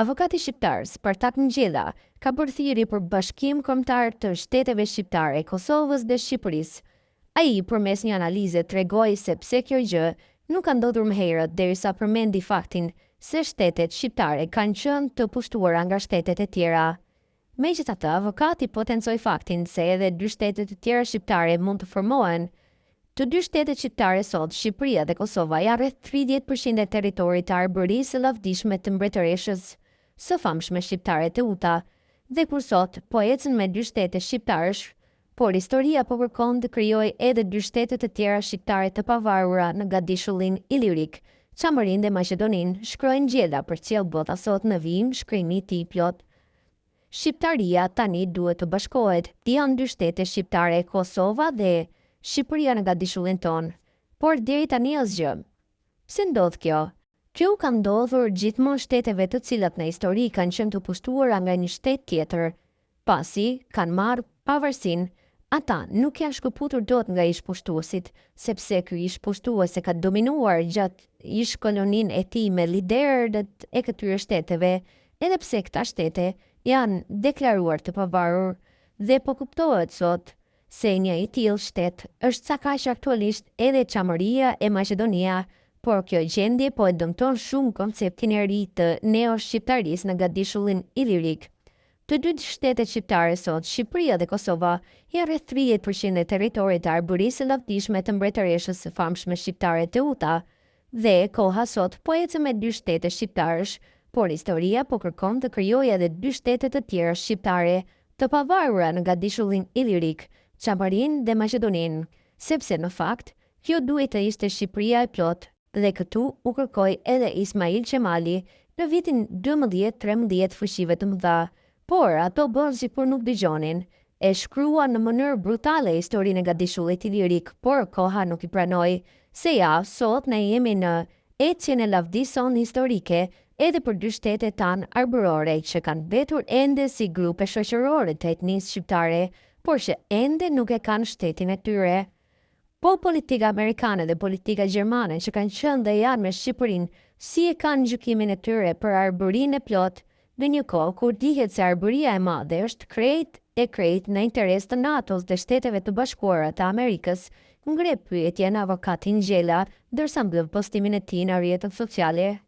Avokati shqiptar Spartak Ngjella ka bërë thirrje për bashkim kombëtar të shteteve shqiptare, Kosovës dhe Shqipërisë. Ai përmes një analize tregoi se pse kjo gjë nuk ka ndodhur më herët derisa përmendi faktin se shtetet shqiptare kanë qenë të pushtuara nga shtetet e tjera. Megjithatë, avokati potencoi faktin se edhe dy shtetet e tjera shqiptare mund të formohen. Të dy shtetet shqiptare sot, Shqipëria dhe Kosova, janë rreth 30% e territorit të arbërisë së lavdishme të mbretëreshës së famshme shqiptare Teuta, dhe kur sot po ecën me dy shtete shqiptarësh, por historia po kërkon të krijojë edhe dy shtete të tjera shqiptare të pavarura në Gadishullin Ilirik, Çamërinë dhe Maqedoninë, shkroi Ngjella për Qiell Bota sot në vijim shkrimi i tij plot. Shqiptaria tani duhet të bashkohet. Janë dy shtete shqiptare, Kosova dhe Shqipëria në Gadishullin ton, por deri tani asgjë. Pse ndodh kjo? Kjo ka ndodhur gjithmonë steteve të cilat në histori kanë qenë të pushtuara nga një shtet tjetër, pasi kanë marrë pavarësinë. Ata nuk janë shkëputur dot nga ish-pushtuesit, sepse ky ish-pushtues e ka dominuar gjatë ish-koloninë e tij me liderët e këtyre shteteve, edhe pse këta shtete janë deklaruar të pavarur, dhe po kuptohet sot se një i tillë shtet është sa kaq aktualisht edhe Çamëria e Maqedonia, por kjo gjendje po e dëmton shumë konceptin e ri të neo-shqiptarisë në Gadishullin Ilirik. Të dy shtetet shqiptare sot, Shqipëria dhe Kosova, janë rreth 30% e territorit të arbërisë së lavdishme të mbretëreshës së famshme shqiptare Teuta, dhe koha sot po ecën me dy shtete shqiptarësh, por historia po kërkon të krijojë edhe dy shtete të tjera shqiptare të pavarura në Gadishullin Ilirik, Çamërinë dhe Maqedoninë, sepse në fakt kjo duhet të ishte Shqipëria e plot, dhe këtu u kërkoi edhe Ismail Qemali në vitin 12-13 fushive të mëdha, por ato bën sikur nuk dëgjonin. E shkruan në mënyrë brutale historinë e Gadishullit Ilirik, por koha nuk i pranoi, se ja, sot ne jemi në ecjen e lavdison historike edhe për dy shtetet tanë arbërore që kanë mbetur ende si grupe shoqërore të etnisë shqiptare, por që ende nuk e kanë shtetin e tyre. Po politika amerikane dhe politika gjermane që kanë qenë dhe janë me Shqipërinë, si e kanë gjykimin e tyre për arbërinë e plot, në një kohë kur dihet se arbëria e madhe është krejt në interes të NATO-s dhe Shteteve të Bashkuara të Amerikës, ngre pyetjen avokati Ngjella, ndërsa mbyll postimin e tij në rrjetet sociale.